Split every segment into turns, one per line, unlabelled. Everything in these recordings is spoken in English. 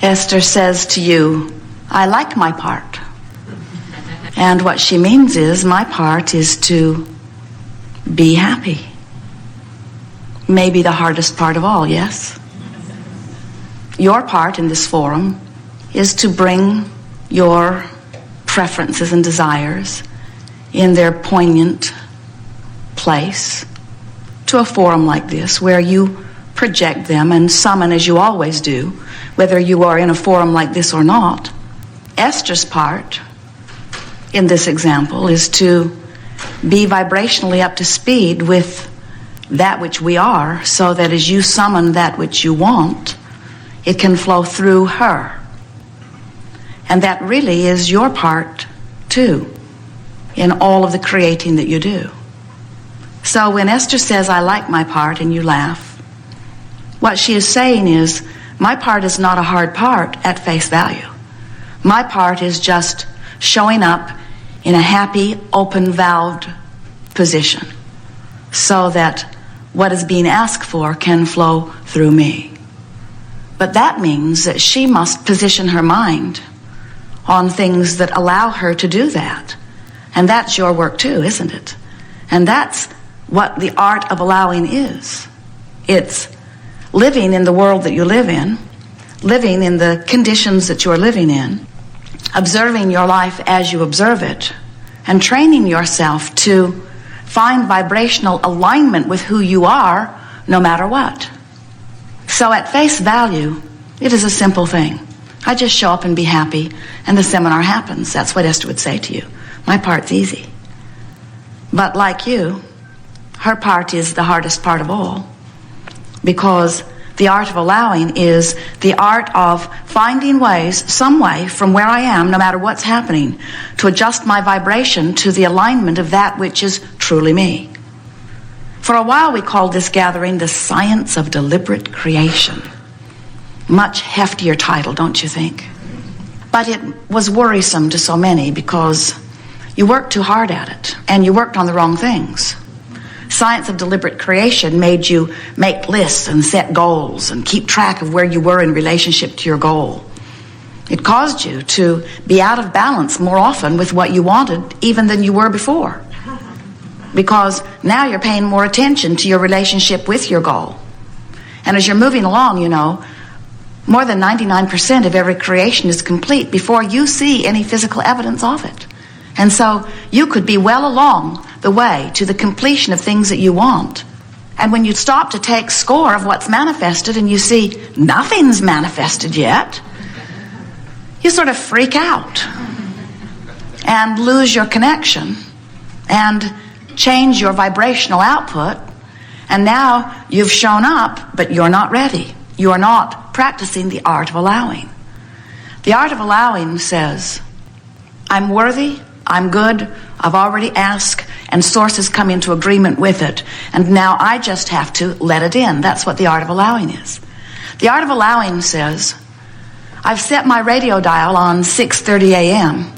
Esther says to you, I like my part. And what she means is, my part is to be happy. Maybe the hardest part of all, yes? Your part in this forum is to bring your preferences and desires in their poignant place to a forum like this, where you project them and summon, as you always do, whether you are in a forum like this or not. Esther's part in this example is to be vibrationally up to speed with that which we are, so that as you summon that which you want, it can flow through her. And that really is your part too, in all of the creating that you do. So when Esther says, I like my part, and you laugh, what she is saying is, my part is not a hard part at face value. My part is just showing up in a happy, open-valved position, so that what is being asked for can flow through me. But that means that she must position her mind on things that allow her to do that. And that's your work too, isn't it? And that's what the art of allowing is. It's living in the world that you live in, living in the conditions that you are living in, observing your life as you observe it, and training yourself to find vibrational alignment with who you are, no matter what. So at face value, it is a simple thing. I just show up and be happy, and the seminar happens. That's what Esther would say to you. My part's easy. But like you, her part is the hardest part of all, because the art of allowing is the art of finding ways, some way, from where I am, no matter what's happening, to adjust my vibration to the alignment of that which is truly me. For a while we called this gathering the Science of Deliberate Creation. Much heftier title, don't you think? But it was worrisome to so many, because you worked too hard at it, and you worked on the wrong things. Science of Deliberate Creation made you make lists and set goals and keep track of where you were in relationship to your goal. It caused you to be out of balance more often with what you wanted even than you were before, because now you're paying more attention to your relationship with your goal. And as you're moving along, you know, more than 99% of every creation is complete before you see any physical evidence of it. And so you could be well along the way to the completion of things that you want. And when you stop to take score of what's manifested and you see nothing's manifested yet, you sort of freak out and lose your connection and change your vibrational output. And now you've shown up, but you're not ready. You are not practicing the art of allowing. The art of allowing says, I'm worthy, I'm good, I've already asked, and source has come into agreement with it, and now I just have to let it in. That's what the art of allowing is. The art of allowing says, I've set my radio dial on 6:30 a.m.,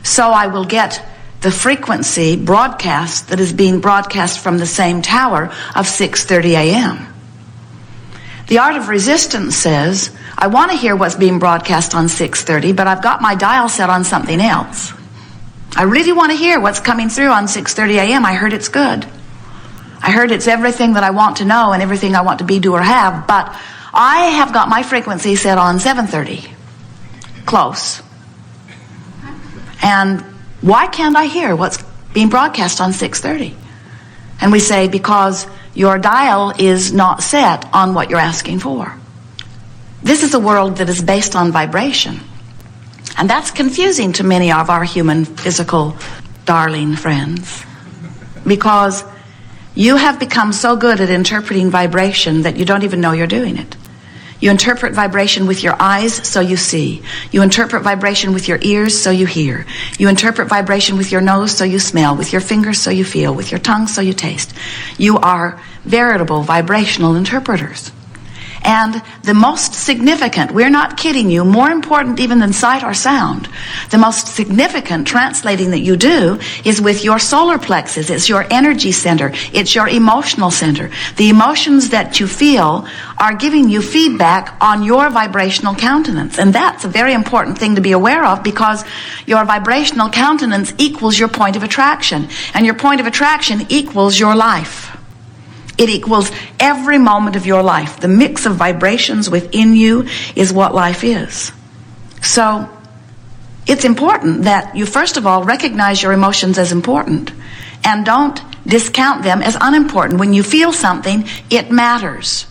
so I will get the frequency broadcast that is being broadcast from the same tower of 6:30 a.m. The art of resistance says, I want to hear what's being broadcast on 6:30, but I've got my dial set on something else. I really want to hear what's coming through on 6:30 a.m. I heard it's good. I heard it's everything that I want to know and everything I want to be, do, or have, but I have got my frequency set on 7:30. Close. And why can't I hear what's being broadcast on 6:30? And we say, because your dial is not set on what you're asking for. This is a world that is based on vibration. And that's confusing to many of our human, physical, darling friends, because you have become so good at interpreting vibration that you don't even know you're doing it. You interpret vibration with your eyes, so you see. You interpret vibration with your ears, so you hear. You interpret vibration with your nose, so you smell. With your fingers, so you feel. With your tongue, so you taste. You are veritable vibrational interpreters. And the most significant, we're not kidding you, more important even than sight or sound, the most significant translating that you do is with your solar plexus. It's your energy center. It's your emotional center. The emotions that you feel are giving you feedback on your vibrational countenance. And that's a very important thing to be aware of, because your vibrational countenance equals your point of attraction. And your point of attraction equals your life. It equals every moment of your life. The mix of vibrations within you is what life is. So it's important that you first of all recognize your emotions as important and don't discount them as unimportant. When you feel something, it matters.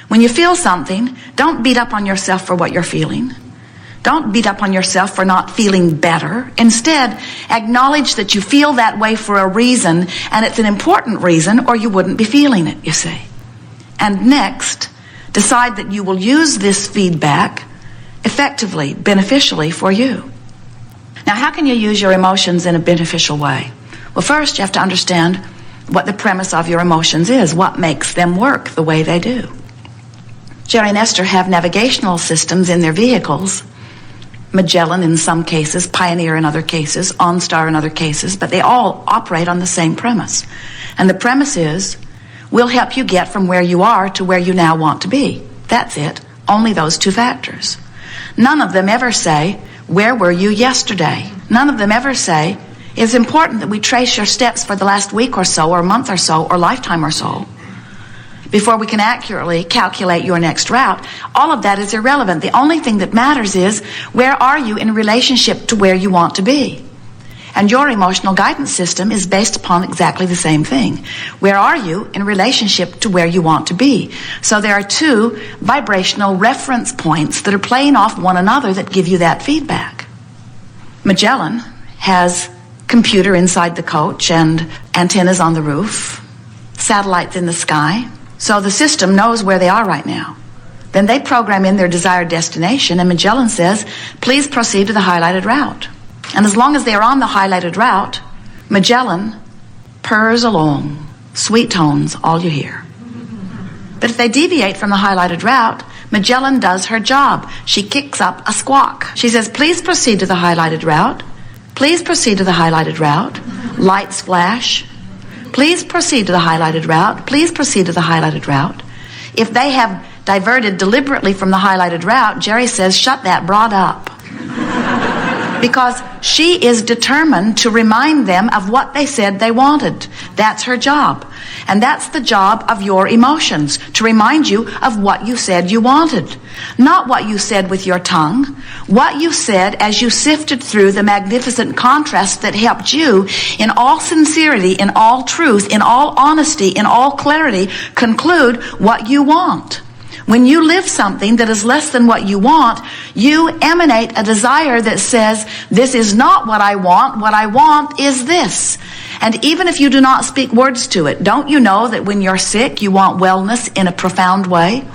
When you feel something, don't beat up on yourself for what you're feeling. Don't beat up on yourself for not feeling better. Instead, acknowledge that you feel that way for a reason, and it's an important reason, or you wouldn't be feeling it, you see. And next, decide that you will use this feedback effectively, beneficially for you. Now, how can you use your emotions in a beneficial way? Well, first, you have to understand what the premise of your emotions is, what makes them work the way they do. Jerry and Esther have navigational systems in their vehicles. Magellan in some cases, Pioneer in other cases, OnStar in other cases, but they all operate on the same premise. And the premise is, we'll help you get from where you are to where you now want to be. That's it. Only those two factors. None of them ever say, where were you yesterday? None of them ever say, it's important that we trace your steps for the last week or so, or month or so, or lifetime or so, before we can accurately calculate your next route. All of that is irrelevant. The only thing that matters is, where are you in relationship to where you want to be? And your emotional guidance system is based upon exactly the same thing. Where are you in relationship to where you want to be? So there are two vibrational reference points that are playing off one another that give you that feedback. Magellan has computer inside the coach and antennas on the roof, satellites in the sky. So the system knows where they are right now. Then they program in their desired destination, and Magellan says, please proceed to the highlighted route. And as long as they are on the highlighted route, Magellan purrs along, sweet tones, all you hear. But if they deviate from the highlighted route, Magellan does her job. She kicks up a squawk. She says, please proceed to the highlighted route. Please proceed to the highlighted route. Lights flash. Please proceed to the highlighted route. Please proceed to the highlighted route. If they have diverted deliberately from the highlighted route, Jerry says, shut that broad up. Because she is determined to remind them of what they said they wanted. That's her job. And that's the job of your emotions, to remind you of what you said you wanted. Not what you said with your tongue. What you said as you sifted through the magnificent contrast that helped you, in all sincerity, in all truth, in all honesty, in all clarity, conclude what you want. When you live something that is less than what you want, you emanate a desire that says, this is not what I want is this. And even if you do not speak words to it, don't you know that when you're sick, you want wellness in a profound way?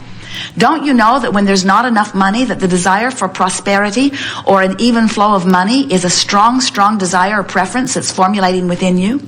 Don't you know that when there's not enough money, that the desire for prosperity or an even flow of money is a strong, strong desire or preference that's formulating within you?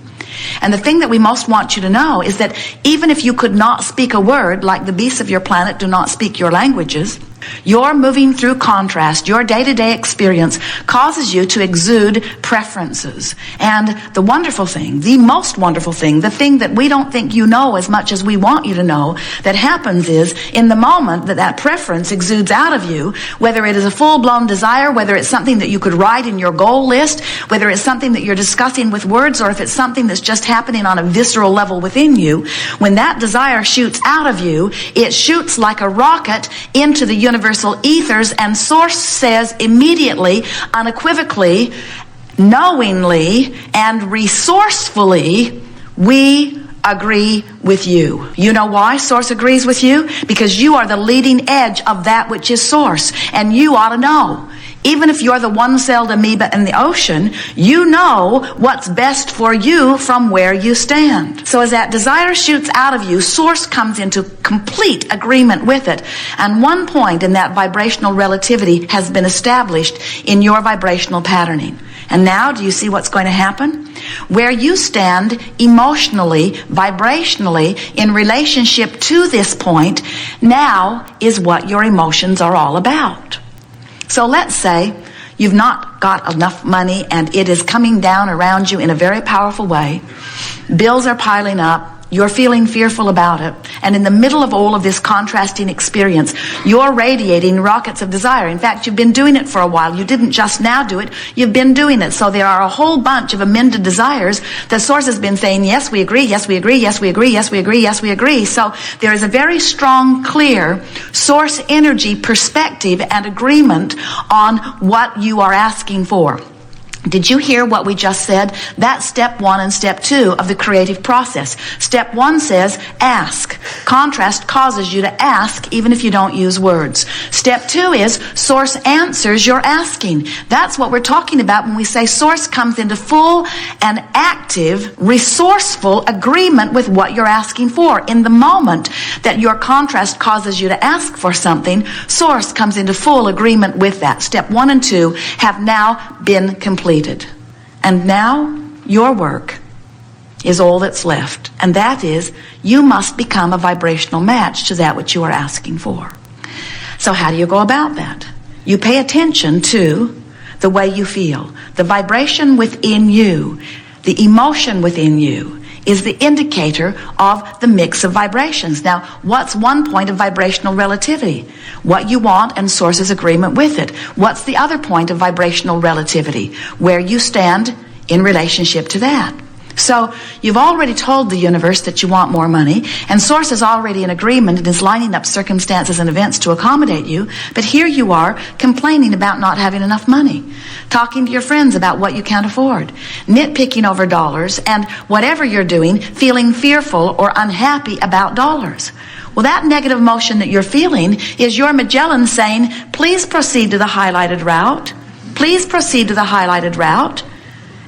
And the thing that we most want you to know is that even if you could not speak a word, like the beasts of your planet do not speak your languages, your moving through contrast, your day-to-day experience causes you to exude preferences. And the wonderful thing, the most wonderful thing, the thing that we don't think you know as much as we want you to know, that happens is, in the moment that that preference exudes out of you, whether it is a full-blown desire, whether it's something that you could write in your goal list, whether it's something that you're discussing with words, or if it's something that's just happening on a visceral level within you, when that desire shoots out of you, it shoots like a rocket into the universal ethers, and Source says immediately, unequivocally, knowingly, and resourcefully, we agree with you. You know why Source agrees with you? Because you are the leading edge of that which is Source, and you ought to know. Even if you're the one-celled amoeba in the ocean, you know what's best for you from where you stand. So as that desire shoots out of you, Source comes into complete agreement with it. And one point in that vibrational relativity has been established in your vibrational patterning. And now, do you see what's going to happen? Where you stand emotionally, vibrationally, in relationship to this point, now is what your emotions are all about. So let's say you've not got enough money and it is coming down around you in a very powerful way. Bills are piling up. You're feeling fearful about it. And in the middle of all of this contrasting experience, you're radiating rockets of desire. In fact, you've been doing it for a while. You didn't just now do it. You've been doing it. So there are a whole bunch of amended desires. The source has been saying, yes, we agree, yes, we agree, yes, we agree, yes, we agree, yes, we agree. So there is a very strong, clear source energy perspective and agreement on what you are asking for. Did you hear what we just said? That's step 1 and step 2 of the creative process. Step 1 says, ask. Contrast causes you to ask even if you don't use words. Step 2 is, source answers your asking. That's what we're talking about when we say source comes into full and active, resourceful agreement with what you're asking for. In the moment that your contrast causes you to ask for something, source comes into full agreement with that. Step 1 and 2 have now been completed. And now your work is all that's left. And that is, you must become a vibrational match to that which you are asking for. So how do you go about that? You pay attention to the way you feel. The vibration within you, the emotion within you, is the indicator of the mix of vibrations. Now, what's one point of vibrational relativity? What you want and source's agreement with it. What's the other point of vibrational relativity? Where you stand in relationship to that. So you've already told the universe that you want more money, and source is already in agreement and is lining up circumstances and events to accommodate you, but here you are complaining about not having enough money, talking to your friends about what you can't afford, nitpicking over dollars, and whatever you're doing, feeling fearful or unhappy about dollars. Well, that negative emotion that you're feeling is your Magellan saying, please proceed to the highlighted route. Please proceed to the highlighted route.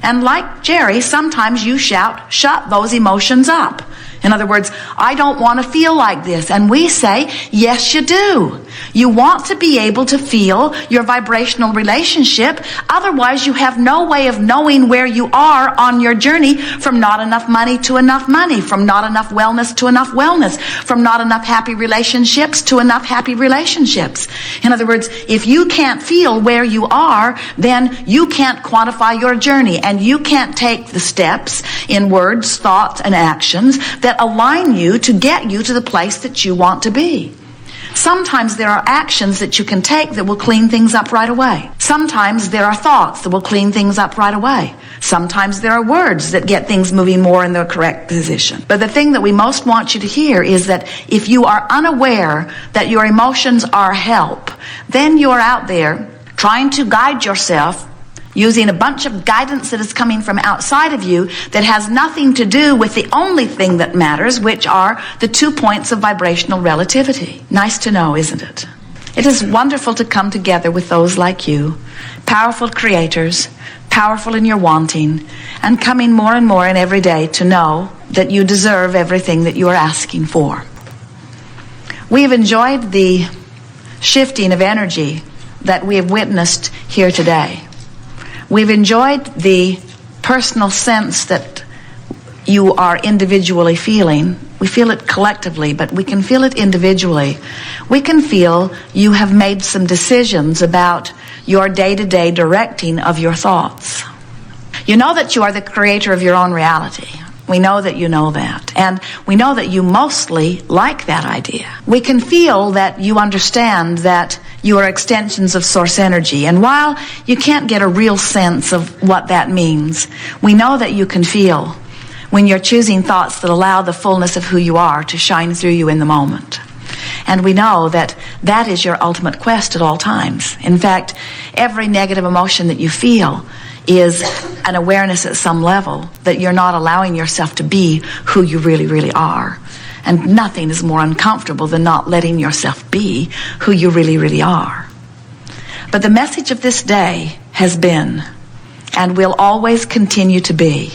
And like Jerry, sometimes you shout, shut those emotions up. In other words, I don't want to feel like this. And we say, yes, you do. You want to be able to feel your vibrational relationship. Otherwise, you have no way of knowing where you are on your journey from not enough money to enough money, from not enough wellness to enough wellness, from not enough happy relationships to enough happy relationships. In other words, if you can't feel where you are, then you can't quantify your journey, and you can't take the steps in words, thoughts, and actions that align you to get you to the place that you want to be. Sometimes there are actions that you can take that will clean things up right away. Sometimes there are thoughts that will clean things up right away. Sometimes there are words that get things moving more in the correct position. But the thing that we most want you to hear is that if you are unaware that your emotions are help, then you're out there trying to guide yourself using a bunch of guidance that is coming from outside of you that has nothing to do with the only thing that matters, which are the 2 points of vibrational relativity. Nice to know, isn't it? It is wonderful to come together with those like you, powerful creators, powerful in your wanting, and coming more and more in every day to know that you deserve everything that you are asking for. We have enjoyed the shifting of energy that we have witnessed here today. We've enjoyed the personal sense that you are individually feeling. We feel it collectively, but we can feel it individually. We can feel you have made some decisions about your day-to-day directing of your thoughts. You know that you are the creator of your own reality. We know that you know that. And we know that you mostly like that idea. We can feel that you understand that you are extensions of source energy. And while you can't get a real sense of what that means, we know that you can feel when you're choosing thoughts that allow the fullness of who you are to shine through you in the moment. And we know that that is your ultimate quest at all times. In fact, every negative emotion that you feel is an awareness at some level that you're not allowing yourself to be who you really, really are. And nothing is more uncomfortable than not letting yourself be who you really, really are. But the message of this day has been, and will always continue to be,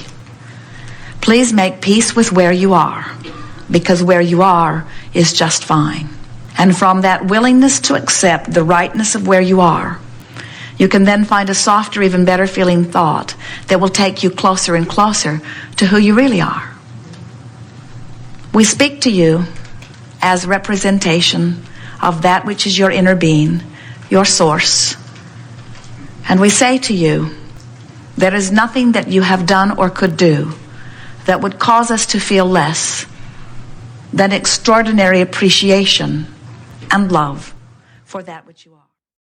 please make peace with where you are, because where you are is just fine. And from that willingness to accept the rightness of where you are, You can then find a softer, even better feeling thought that will take you closer and closer to who you really are. We speak to you as representation of that which is your inner being, your source. And we say to you, there is nothing that you have done or could do that would cause us to feel less than extraordinary appreciation and love for that which you are.